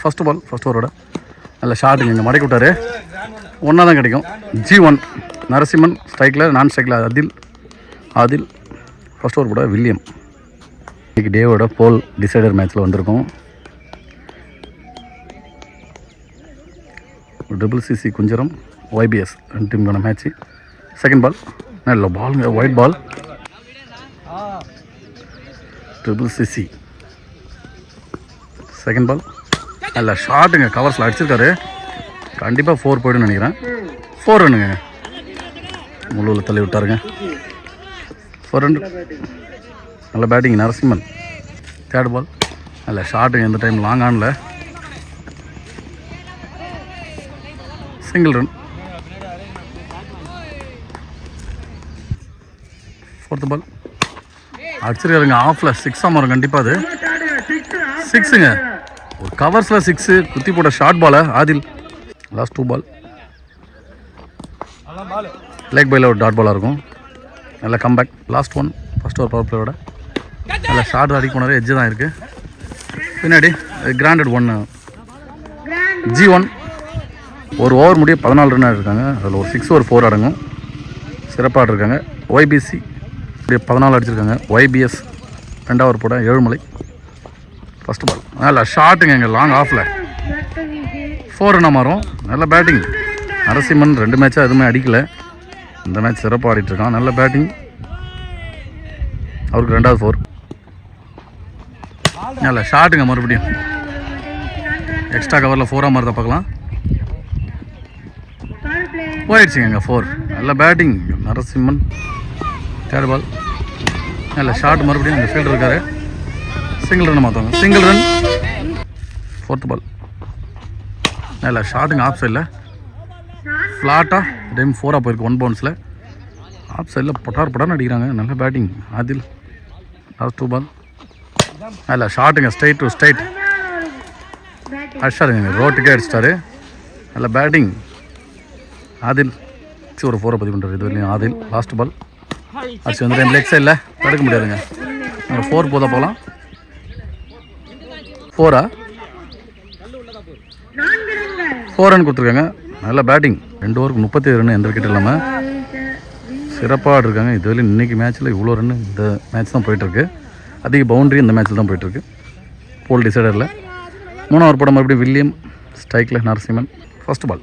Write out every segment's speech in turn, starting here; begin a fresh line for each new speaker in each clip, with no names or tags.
First பால் first ஓவரோட நல்ல ஷாட்டுங்க இங்கே மடக்கி விட்டார். ஒன்றா தான் கிடைக்கும். G1 நரசிம்மன் ஸ்ட்ரைக்கில், நான் ஸ்ட்ரைக்கில் ஆதில். ஃபஸ்ட் ஓவர் கூட வில்லியம். இன்றைக்கி டேவோட போல் டிசைடர் மேட்ச்சில் வந்திருக்கோம். CCC குஞ்சரம் YBS ரெண்டு டீமுக்கான மேட்ச்சு. செகண்ட் பால் நல்ல பாலுங்க, white ball. CCC second ball நல்ல ஷாட்டுங்க, கவர்ஸில் அடிச்சிருக்காரு. கண்டிப்பாக 4 போய்டுன்னு நினைக்கிறேன். 4 ரன்னுங்க, முழுவில் தள்ளி விட்டாருங்க. 4 ரன். நல்ல பேட்டிங் நரசிம்மன். தேர்ட் பால் நல்ல ஷாட்டுங்க, இந்த டைம் லாங் ஆனில் சிங்கிள் ரன். ஃபோர்த்து பால் அடிச்சிருக்காருங்க, ஆஃபில் 6 வரும் கண்டிப்பாக. அது 6ங்க, ஒரு கவர்ஸில் 6 குத்தி போட்ட ஷார்ட் பாலை ஆதில். லாஸ்ட் 2 பால் லெக் பையில் ஒரு டாட் பாலாக இருக்கும். நல்ல comeback. Last 1 first over power பிளேயோட நல்ல ஷார்ட் அடிக்க போனார். எட்ஜு தான் இருக்குது பின்னாடி. கிராண்டட் 1 G1 ஒரு ஓவர் முடிய 14 ரன் ஆகிருக்காங்க. அதில் ஒரு 6 ஒரு 4 அடங்கும். சிறப்பாக இருக்காங்க. YBC அப்படியே 14 அடிச்சிருக்காங்க. YBS 2 ஓவர் போட ஏழுமலை. ஃபஸ்ட்டு பால் நல்ல ஷாட்டுங்க, இங்கே லாங் ஆஃபில் 4 ரன்னாக மாறும். நல்ல பேட்டிங் நரசிம்மன். 2 மேட்சாக எதுவுமே அடிக்கலை. இந்த மேட்ச் சிறப்பாக ஆடிட்டுருக்கான். நல்ல பேட்டிங். அவருக்கு 2வது 4. நல்ல ஷாட்டுங்க, மறுபடியும் எக்ஸ்ட்ரா கவரில் 4ஆக மாறுத பார்க்கலாம். போயிடுச்சுங்க இங்கே 4. நல்ல பேட்டிங் நரசிம்மன். தேர்ட் பால் நல்ல ஷாட், மறுபடியும் அங்கே ஃபீல்டர் இருக்காரு. சிங்கிள் ரன் மாற்றுவாங்க. Single run. ஃபோர்த்து பால் நல்ல ஷாட்டுங்க, ஆஃப் சைடில் ஃப்ளாட்டாக டைம் 4ஆக போயிருக்கு. 1 பவுன்ஸில் ஆஃப் சைடில் பட்டார்னு அடிக்கிறாங்க. நல்ல பேட்டிங் ஆதில். லாஸ்ட் 2 பால் நல்ல ஷாட்டுங்க, ஸ்ட்ரைட் டு ஸ்ட்ரைட் அடிச்சாருங்க, ரோட்டுக்கே அடிச்சிட்டாரு. நல்ல பேட்டிங் ஆதில். ஒரு 4 பதிவு பண்ணுறாரு இது வரையும் ஆதில். லாஸ்ட் பால் அடிச்சு வந்து டைம் லெக் சைடில் தடுக்க முடியாதுங்க. 4 போதா போகலாம். 4 ரன் கொடுத்துருக்காங்க. நல்ல பேட்டிங். 2 ஓவருக்கு 37 ரன், எந்த விக்கெட் இல்லாமல் சிறப்பாக ஆடிருக்காங்க. இது வரையும் இன்றைக்கி மேட்ச்சில் இவ்வளோ ரன் இந்த மேட்ச் தான் போயிட்டுருக்கு. அதிக பவுண்ட்ரி இந்த மேட்ச்சில் தான் போயிட்டுருக்கு. போல் டிசைடரில் 3 ஓவர் போட மறுபடியும் வில்லியம் ஸ்ட்ரைக்கில் நரசிம்மன். ஃபஸ்ட்டு பால்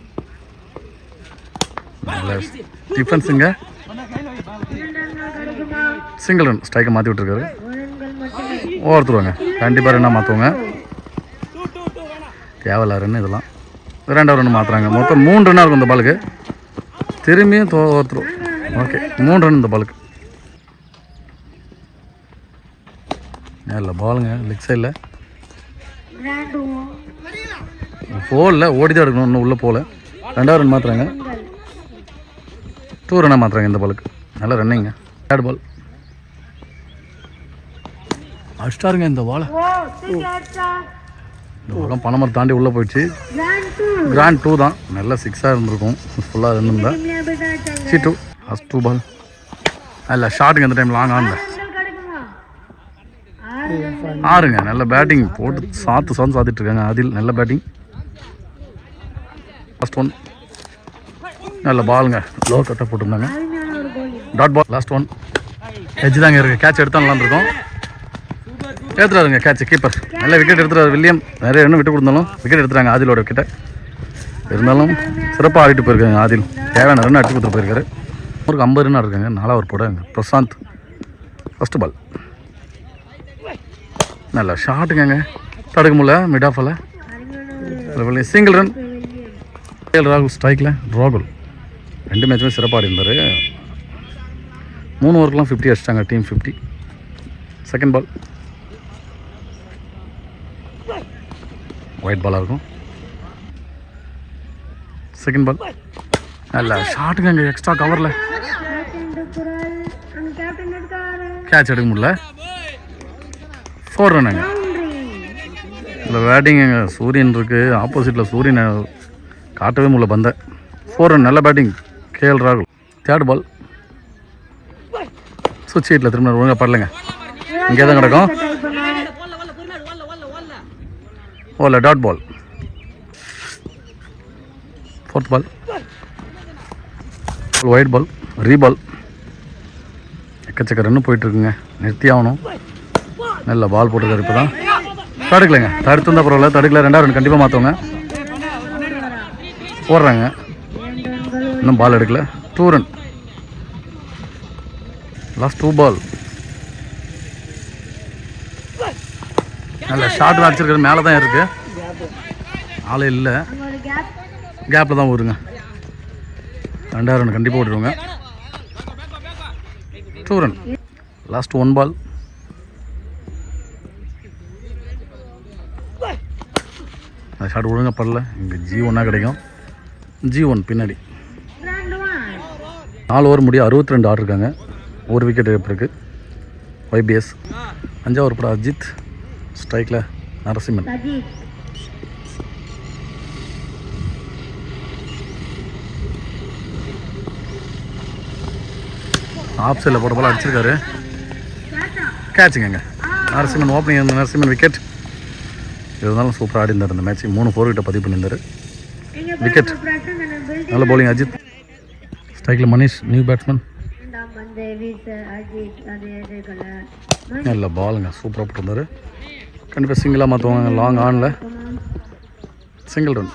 நல்ல டிஃபென்ஸுங்க, சிங்கிள் ரன். ஸ்ட்ரைக்கை மாற்றி விட்டுருக்காரு. ஓவர்த்துருவாங்க, கண்டிப்பாக ரன்னாக மாற்றுவாங்க. தேவையில்ல ரன் இதெல்லாம். 2வது ரன் மாற்றுறாங்க. மொத்தம் 3 ரன்னாக இருக்கும் இந்த பாலுக்கு. திரும்பியும் ஓவர்த்துரும். ஓகே, 3 ரன் இந்த பாலுக்கு. இல்லை பாலுங்க லெக் சைடில் போகல, ஓடி தான் எடுக்கணும். இன்னும் உள்ளே போகல. 2வது ரன் மாற்றுறாங்க. 2 ரன்னாக மாற்றுறாங்க இந்த பாலுக்கு. நல்லா ரன்னிங்க. தேர்ட் பால் அடிச்சிட்டாருங்க இந்த பாலை. இந்த பாலம் பணமரம் தாண்டி உள்ளே போயிடுச்சு. கிராண்ட் 2 தான். நல்ல 6ஆக இருந்திருக்கும். ஃபுல்லாக இருந்திருந்தா C2. லாஸ்ட் 2 பால் நல்ல ஷாட்டுங்க, இந்த டைம் லாங் ஆனில் 6ங்க. நல்ல பேட்டிங் போட்டு சாத்திட்டு இருக்காங்க ஆதில். நல்ல பேட்டிங். லாஸ்ட் 1 நல்ல பாலுங்க, லோ கட்டை போட்டிருந்தாங்க. Dot ball. லாஸ்ட் 1 எட்ஜ் தாங்க இருக்குது. கேட்ச் எடுத்தால் நல்லா இருக்கும். எடுத்துறாருங்க கேட்ச். கீப்பர் நல்ல விக்கெட் எடுத்துறாரு வில்லியம். நிறைய ரன் விட்டு கொடுத்தாலும் விக்கெட் எடுத்துறாங்க ஆதிலோட விக்கெட்டை. இருந்தாலும் சிறப்பாக ஆடிட்டு போயிருக்காங்க ஆதில். தேவையான ரன் அடிச்சு கொடுத்துட்டு போயிருக்காரு. ஒரு 50 ரன்னாக இருக்காங்க. 4வது ஓவர் போட பிரசாந்த். ஃபஸ்ட்டு பால் நல்ல ஷாட்டுங்க, தடுக்க முடியல. மிட் ஆஃபில் சிங்கிள் ரன். ராகுல் ஸ்ட்ரைக்கில். ராகுல் 2 மேட்சுமே சிறப்பாக ஆடி இருந்தார். 3 ஓவருக்குலாம் 50 அடிச்சிட்டாங்க. டீம் 50. செகண்ட் பால் ஒயிட் பாலாக இருக்கும். செகண்ட் பால் நல்ல ஷாட்டுங்க, இங்கே எக்ஸ்ட்ரா கவரில் கேட்ச் எடுக்க முடியல. 4 ரன்னுங்க. இதில் பேட்டிங்க சூரியன் இருக்குது. ஆப்போசிட்டில் சூரியனை காட்டவே முடியல பந்தை. 4 ரன். நல்ல பேட்டிங் KL ராகுல். தேர்ட் பால் சுவிட்ச் ஹீட்டில் திரும்ப ஒழுங்காக படலைங்க. இங்கே தான் கிடக்கும். ஓ இல்லை, டாட் பால். 4th பால், ஒயிட் பால், ரீபால். எக்கச்சக்க ரன்னு போயிட்டுருக்குங்க, நிறுத்தி ஆகணும். நல்ல பால் போட்டுருக்காரு. இப்போ தான் தடுக்கலைங்க, தடுத்துருந்தா பரவாயில்ல, தடுக்கல. 2வது ரன் கண்டிப்பாக மாற்றுவாங்க. போடுறாங்க, இன்னும் பால் எடுக்கல. 2 ரன். லாஸ்ட் 2 பால். நல்ல ஷார்ட் அடிச்சிருக்கிறது, மேலே தான் இருக்குது, ஆளே இல்லை, கேப்பில் தான் வருங்க. 2வது ரன் கண்டிப்பாக ஓடிடுவாங்க. 2 ரன். லாஸ்ட் 1 பால். ஷார்ட் ஒழுங்காக படல, இங்கே G1 கிடைக்கும். G1 பின்னாடி 4 ஓவர் முடிய 62 ஆடிருக்காங்க. 1 விக்கெட் இழப்பு இருக்குது. YBS. 5வது ஓவர் படம் அஜித், ஸ்ட்ரைக்கில் நரசிம்மன். ஆஃப் சைடில் போட்ட பால் அடிச்சிருக்காரு, கேட்சுங்க. Narasimhan opening, Narasimhan wicket. இருந்தாலும் சூப்பராக ஆடி இருந்தார் இந்த மேட்ச். 3 4 கிட்ட பதிவு பண்ணியிருந்தார். விக்கெட். நல்ல பவுலிங் அஜித். ஸ்ட்ரைக்கில் மனிஷ், நியூ பேட்ஸ்மேன். நல்ல பாலுங்க, சூப்பராக போட்டிருந்தார். கண்டிப்பாக சிங்கிளாக மாற்றுவாங்க. லாங் ஆனில் சிங்கிள் ரன்.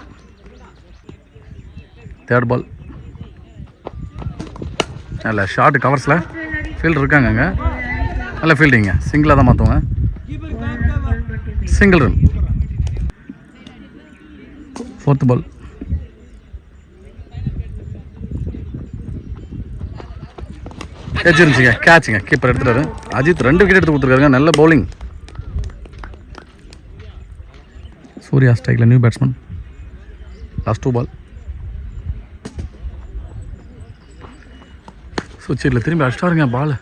3rd ball. நல்ல ஷார்ட் கவர்ஸில் ஃபீல்டர் இருக்காங்க அங்கே, நல்ல ஃபீல்டிங்க. சிங்கிளாக தான் மாற்றுவாங்க. Single run. 4th ball. இருந்துச்சுங்க, கேட்சுங்க. கீப்பர் எடுத்துட்டாரு. அஜித் 2 விக்கெட் எடுத்து கொடுத்துருக்காருங்க. நல்ல பவுலிங். சூர்யா ஸ்ட்ரைக்கில் நியூ பேட்ஸ்மேன். லாஸ்ட் 2 பால். சுவிட்சில் திரும்பி அடிச்சிட்டாருங்க பால்.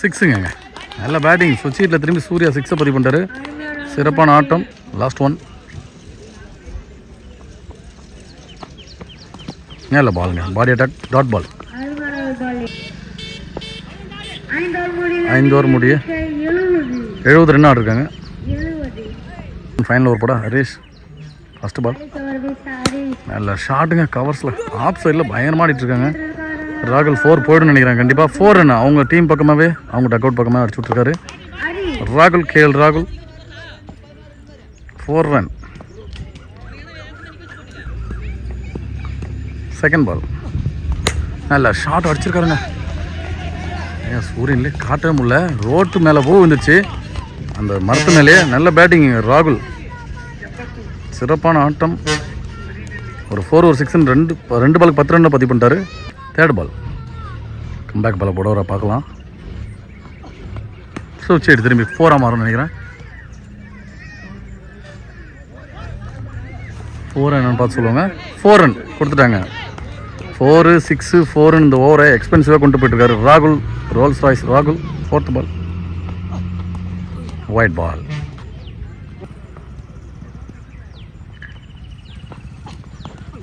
6ங்க. நல்ல பேட்டிங். சுவிட்சில் திரும்பி சூர்யா 6 பதிவு பண்ணிட்டாரு. சிறப்பான ஆட்டம். லாஸ்ட் 1. நல்ல பாலுங்க, body attack, dot ball. 5 over முடிய 70 ரன் ஆடிருக்காங்க. ஃபைனல் ஓவர் போட ஹரீஷ். ஃபஸ்ட்டு பால். நல்ல ஷாட்டுங்க, கவர்ஸில் ஆஃப் சைடில் பயங்கரமாக ஆடிட்டுருக்காங்க. ராகுல் 4 போய்டுன்னு நினைக்கிறேன். கண்டிப்பாக 4 ரன். அவங்க டீம் பக்கமாகவே, அவங்க டக் அவுட் பக்கமாக அடிச்சு விட்ருக்காரு ராகுல். KL ராகுல் 4 ரன். 2nd பால். நல்ல ஷாட் அடிச்சிருக்காருங்க. ஏன் சூரியன்லேயே காட்டவே முடியல, ரோட்டு மேலே பூ வந்துச்சு, அந்த மரத்து மேலேயே. நல்ல பேட்டிங் ராகுல். சிறப்பான ஆட்டம். ஒரு 4 ஒரு 6 2 பாலுக்கு 10 ரன் பதிவு பண்ணிட்டாரு. 3rd பால். கம்பேக் பாலை போட வர பார்க்கலாம். ஸோ சரி, திரும்பி 4 மாறும்னு நினைக்கிறேன். 4 என்னன்னு பார்த்து சொல்லுவாங்க. 4 ரன் கொடுத்துட்டாங்க. 4 6 4 இந்த ஓவரை எக்ஸ்பென்சிவாக கொண்டு போயிட்டுருக்காரு ராகுல். ரோல்ஸ் ராய்ஸ் ராகுல். 4th பால். ஒயிட் பால்.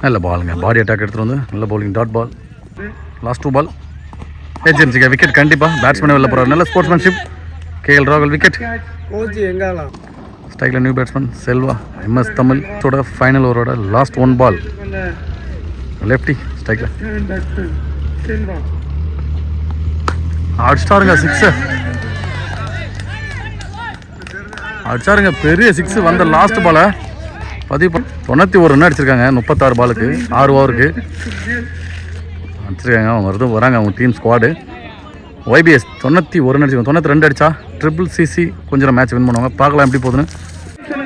நல்ல பாலுங்க, பாடி அட்டாக் எடுத்துகிட்டு வந்து நல்ல bowling, dot ball. Last 2 ball. ஏஜென்சிக்கா விக்கெட். கண்டிப்பாக பேட்ஸ்மேன் வெளில போகிறார். நல்ல ஸ்போர்ட்ஸ்மேன்ஷிப். KL ராகுல் விக்கெட். ஸ்ட்ரைக்கில் new batsman Selva. MS Tamil final ஓவரோட லாஸ்ட் 1 பால். லெஃப்டி ஸ்ட்ரைக்கில் அடிச்சிட்டாருங்க. 6 அடிச்சாருங்க, பெரிய 6 வந்த லாஸ்ட் பாலை பதிவு 91 ரன் அடிச்சிருக்காங்க. 36 பாலுக்கு 6 ஓவருக்கு அடிச்சிருக்காங்க. அவங்க வராங்க, அவங்க டீம் ஸ்குவாடு. YBS 91 ரன் அடிச்சிருக்காங்க. 92 அடிச்சா CCC கொஞ்சம் மேட்ச் வின் பண்ணுவாங்க. பார்க்கலாம் எப்படி போகுதுன்னு.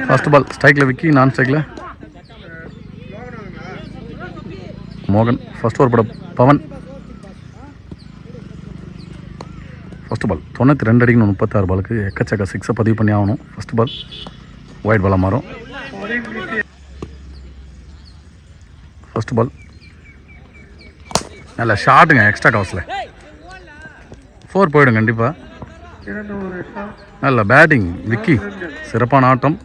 First ball. ஸ்ட்ரைக்கில் விக்கி, நான் ஸ்ட்ரைக்கில் மோகன். ஃபர்ஸ்ட் ஓவர் பட பவன். First ball. 92 அடிக்கணும் 36 பாலுக்கு. எக்கச்சக்க 6 பதிவு பண்ணி ஆகணும். ஃபர்ஸ்ட் பால் ஒயிட் பாலாக மாறும். First ball. நல்ல ஷாட்டுங்க, எக்ஸ்ட்ரா கவர்ஸில் 4 போயிடும் கண்டிப்பாக. நல்ல பேட்டிங் விக்கி. சிறப்பான ஆட்டம்.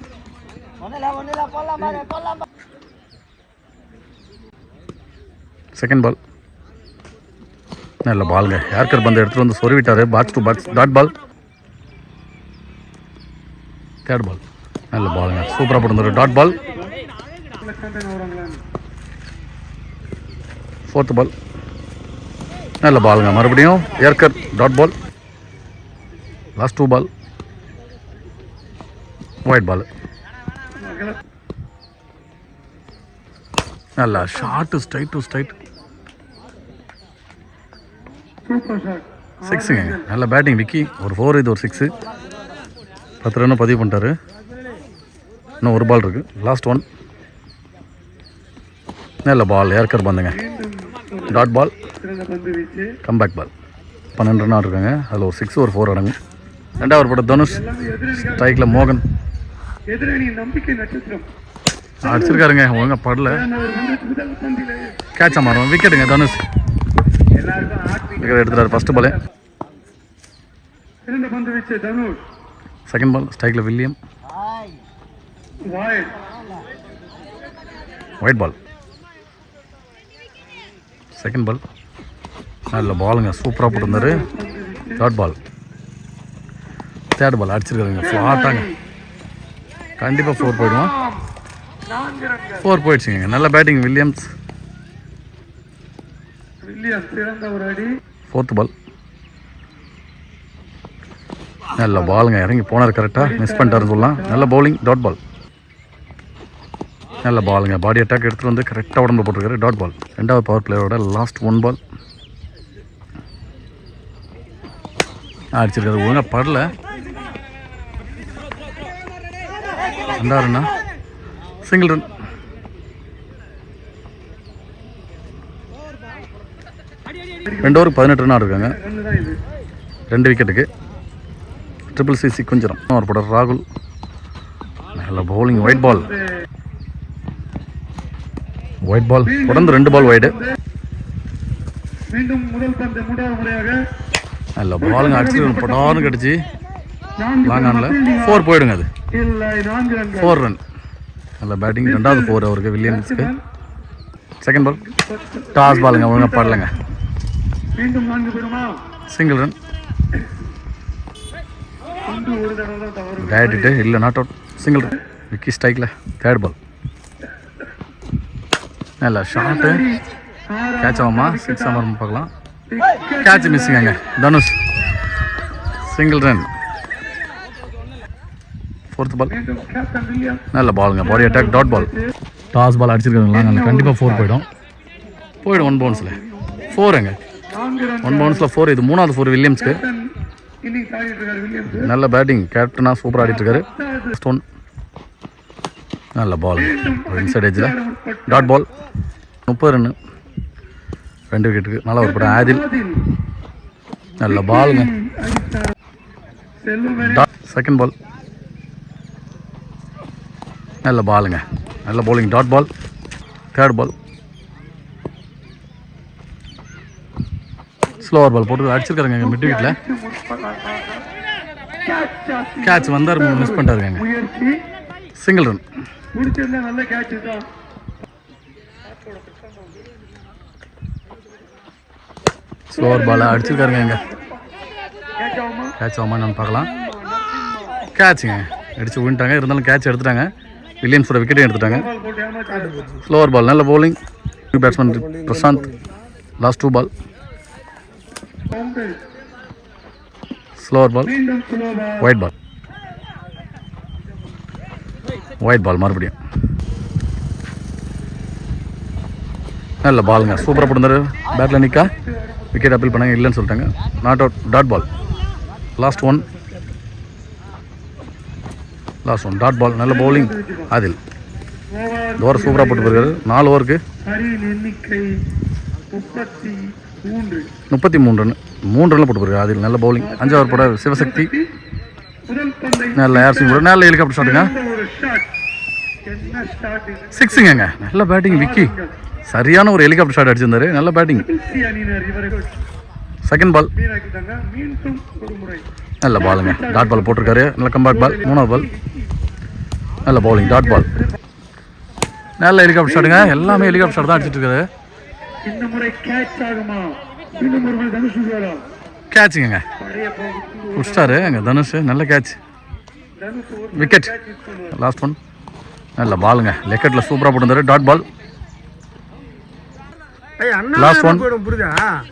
Second ball. நல்ல பாலுங்க, ஏர்கர் பந்து எடுத்துகிட்டு வந்து சொருவிட்டார். Box to box, dot ball. 3rd ball. நல்ல பாலுங்க, சூப்பராக போட்டு டாட் பால். 4th பால் நல்ல பாலுங்க. மறுபடியும் ஏர்கர் டாட் பால். லாஸ்ட் 2 பால் ஒயிட் பால். நல்ல ஷார்ட் ஸ்ட்ரைட் டு ஸ்ட்ரைட் 6ங்க. நல்ல பேட்டிங் விக்கி. ஒரு 4 இது ஒரு 6. 10 ரன் பதிவு பண்ணிட்டாரு. இன்னும் ஒரு பால் இருக்குது. லாஸ்ட் 1 நல்ல பால் ஏர்கர் பந்துங்க. டாட் பால் கம்பேக் பால். 12 ரன் ஆடுருக்காங்க. அதில் ஒரு 6 ஒரு 4 அடங்கும். ரெண்டாவது போட்ட தனுஷ் ஸ்ட்ரைக்கில் மோகன் அடிச்சிருக்காருங்க. ஒழுங்கா படல. கேட்சா மாறும் விக்கெட்டுங்க. தனுஷ் விக்கெட் எடுத்துட்டாரு. First ball. செகண்ட் பால் ஸ்ட்ரைக்கில் William. White ball. Second ball நல்ல பாலுங்க. சூப்பராக போட்டிருந்தாரு. Dot ball. தேர்ட் பால் அடிச்சிருக்காருங்க. ஃப்ளாட்டாங்க. கண்டிப்பாக 4 போயிடுவோம். 4 போயிடுச்சுங்க. நல்ல பேட்டிங் வில்லியம்ஸ். 4th பால் நல்ல பாலுங்க. இறங்கி போனார் கரெக்டாக. மிஸ் பண்ணிட்டாருன்னு சொல்லலாம். நல்ல பவுலிங். Dot ball. நல்ல பாலுங்க. பாடி அட்டாக் எடுத்துகிட்டு வந்து கரெக்டாக உடம்பு போட்டிருக்காரு. Dot ball. ரெண்டாவது பவர் பிளேயரோட லாஸ்ட் 1 பால் அடிச்சிருக்காரு. ஒழுங்காக படல. ரெண்டாவது சிங்கிள் ரன். ரெண்டு ஓவருக்கு 18 ரன் ஆடுருக்காங்க. 2 விக்கெட்டுக்கு. ட்ரிபிள் சிசி கொஞ்சம் ஒரு படம் ராகுல். நல்ல பவுலிங். White ball. ஒயிட் பால் தொடர்ந்து 2 பால் ஒயிடு. நல்ல பாலுங்க. அடிச்சு படான்னு கடிச்சு லாங் ஆனில் 4 போயிடுங்க. அது 4 ரன். நல்ல பேட்டிங். ரெண்டாவது 4 அவருக்கு வில்லியம்ஸ்க்கு. செகண்ட் பால் டாஸ் பாலுங்க. ஒழுங்காக பாடலைங்க. Single run. டேட்டு இல்லை not out. Single run. Vicky ஸ்ட்ரைக்கில். தேர்ட் பால் நல்ல ஷார்ட்டு. கேட்ச் ஆகுமா 6 ஆமாம் பார்க்கலாம். கேட்ச் மிஸ்ஸிங்க. Dhanush single run. 4th ball நல்ல பாலுங்க. Body attack. Dot ball. Toss ball அடிச்சிருக்காங்களா. நல்ல கண்டிப்பாக 4 போயிடும். 1 பவுன்ஸில் 4ங்க. 1 பவுன்ஸில் 4. இது 3வது 4 வில்லியம்ஸ்க்கு. நல்ல பேட்டிங். கேப்டனாக சூப்பராக ஆடிட்டுருக்காரு. ஸ்டோன் நல்ல பால். இன்சைட் எஜ்ஜில் டாட் பால். 30 ரன்னு. 2 விக்கெட்டுக்கு. நல்லா ஒரு படம் ஆதில். நல்ல பாலுங்க. செகண்ட் பால் நல்ல பாலுங்க. நல்ல bowling. Dot ball. Third ball slower ball போட்டு அடிச்சிருக்காருங்க. மிட் விக்கெட்டில் கேட்ச் வந்தார். மிஸ் பண்ணிட்டாருங்க. Single run. ஸ்லோவர் பால் அடிச்சிருக்காருங்க. கேட்ச் ஆகுமா நம்ம பார்க்கலாம். கேட்சுங்க. அடிச்சு வின்ட்டாங்க. இருந்தாலும் கேட்ச் எடுத்துட்டாங்க. வில்லியம்ஸோட விக்கெட்டையும் எடுத்துட்டாங்க. Slower ball. நல்ல bowling. Batsman Prashanth. Last 2 ball slower ball. White ball. White ball மறுபடியும் நல்ல பாலுங்க. சூப்பராக போட்டுருந்தாரு. பேட்டில் நிற்கா. விக்கெட் அப்பீல் பண்ணாங்க. இல்லைன்னு சொல்லிட்டாங்க. Not out. Dot ball. Last 1 dot ball. நல்ல பவுலிங். அதில் ஓவர் சூப்பராக போட்டு போயிருக்காரு. 4 ஓவருக்கு 33 ரன். 3 ரன்னில் போட்டு போயிருக்காரு. அதில் நல்ல பவுலிங். 5 ஓவர் போட சிவசக்தி. நல்ல ஏர்சிங் போட. நல்ல ஹெலிகாப்டர் ஷாட்டுங்க. 6ங்க. நல்ல பேட்டிங் விக்கி. சரியான ஒரு ஹெலிகாப்டர் ஷாட் அடிச்சிருந்தாரு. நல்ல பேட்டிங். செகண்ட் பால் நல்ல பாலுங்க. டாட் பால் போட்டிருக்காரு. நல்ல கம்பேக் பால். 3வது பால் நல்ல பவுலிங். Dot ball. நல்ல ஹெலிகாப்டர் ஷாட்டுங்க. எல்லாமே ஹெலிகாப்டர் ஷாட் தான் அடிச்சிட்டு இருக்காரு. கேட்சுங்க. புடிச்சிட்டாரு அங்கே தனுஷ். நல்ல கேட்ச். விக்கெட். லாஸ்ட் 1 நல்ல பாலுங்க லெக்கெட்டில் சூப்பராக போட்டுருந்தாரு டாட் பால். லாஸ்ட் ஒன்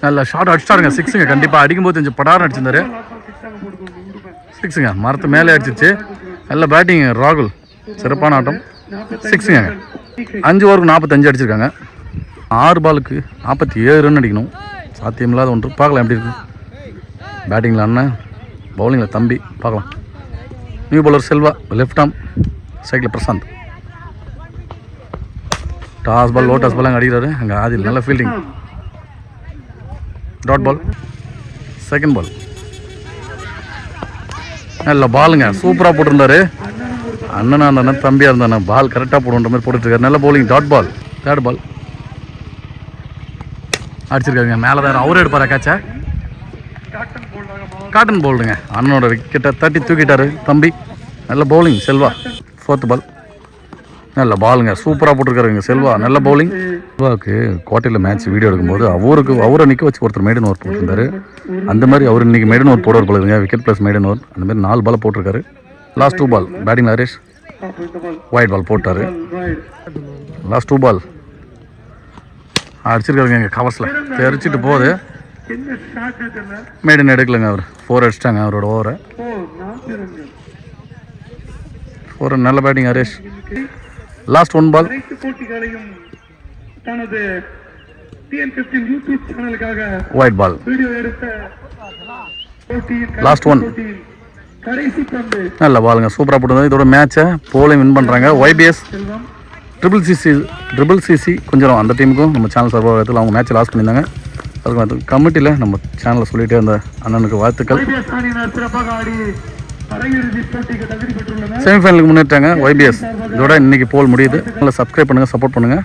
நல்ல ஷார்ட் அடிச்சிட்டாருங்க. சிக்ஸுங்க கண்டிப்பாக அடிக்கும்போது கொஞ்சம் படாரம் அடிச்சிருந்தாரு. சிக்ஸுங்க மரத்து மேலே அடிச்சிச்சு. நல்ல பேட்டிங் ராகுல், சிறப்பான ஆட்டம். சிக்ஸுங்க 5 ஓவருக்கு 45 அடிச்சிருக்காங்க. 6 பாலுக்கு 47 ரன் அடிக்கணும், சாத்தியமில்லாத ஒன்று. பார்க்கலாம் எப்படி இருக்கு. பேட்டிங்கில் அண்ணன், பவுலிங்கில் தம்பி. பார்க்கலாம். New bowler Selva, left arm சைக்கிள் பிரசாந்த். டாஸ் பால் லோட்டஸ் பால் அங்கே அடிக்கிறாரு. அங்கே ஆதில் நல்ல fielding. Dot ball. Second ball நல்ல பாலுங்க, சூப்பராக போட்டிருந்தாரு. அண்ணனா இருந்தானே தம்பியாக இருந்தானே பால் கரெக்டாக போடுன்ற மாதிரி போட்டுருக்காரு. நல்ல bowling. Dot ball. Third ball அடிச்சிருக்காருங்க. மேலே தான் அவரே எடுப்பாரா கேட்சா? காட்டன் போல்டுங்க. அண்ணனோட விக்கெட்டை தட்டி தூக்கிட்டாரு தம்பி. நல்ல பவுலிங் செல்வா. ஃபோர்த் பால் நல்ல பாலுங்க, சூப்பராக போட்டிருக்காருங்க செல்வா. நல்ல பவுலிங். செல்வாவுக்கு கோட்டையில் மேட்ச் வீடியோ எடுக்கும்போது அவரை நிற்க வச்சு ஒருத்தர் மெய்டன் ஓவர் போட்டிருந்தாரு. அந்த மாதிரி அவர் இன்றைக்கி மெய்டன் ஓவர் போடுவார் போல இருக்குங்க. விக்கெட் ப்ளஸ் மெய்டன் ஓவர் அந்த மாதிரி 4 பால் போட்டிருக்காரு. லாஸ்ட் 2 பால் பேட்டிங் ஹரீஷ் ஒயிட் பால் போட்டார். லாஸ்ட் 2 பால் அடிச்சிருக்காருங்க. எங்கள் கவர்ஸில் தெரிச்சிட்டு போகுது. மெய்டன் எடுக்கலைங்க. அவர் 4 அடிச்சிட்டாங்க அவரோட ஓவரை. 4 நல்ல பேட்டிங் ஹரீஷ். லாஸ்ட் 1 பால் ஒயிட் பால். லாஸ்ட் 1 நல்ல பாலுங்க, சூப்பராக போட்டு இதோட மேட்சை போலையும் வின் பண்ணுறாங்க. YBS ட்ரிபிள் சிசி கொஞ்சம் அந்த டீமுக்கும் நம்ம சேனல் சார்பாக அவங்க மேட்சை லாஸ் பண்ணியிருந்தாங்க. அதுக்கு கமிட்டியில் நம்ம சேனலில் சொல்லிகிட்டே அந்த அண்ணனுக்கு வாழ்த்துக்கள். செமிஃபைனலுக்கு முன்னேற்றாங்க YBS. இதோட இன்னைக்கு போல் முடியுது. நல்லா சப்ஸ்கிரைப் பண்ணுங்கள், சப்போர்ட் பண்ணுங்கள்.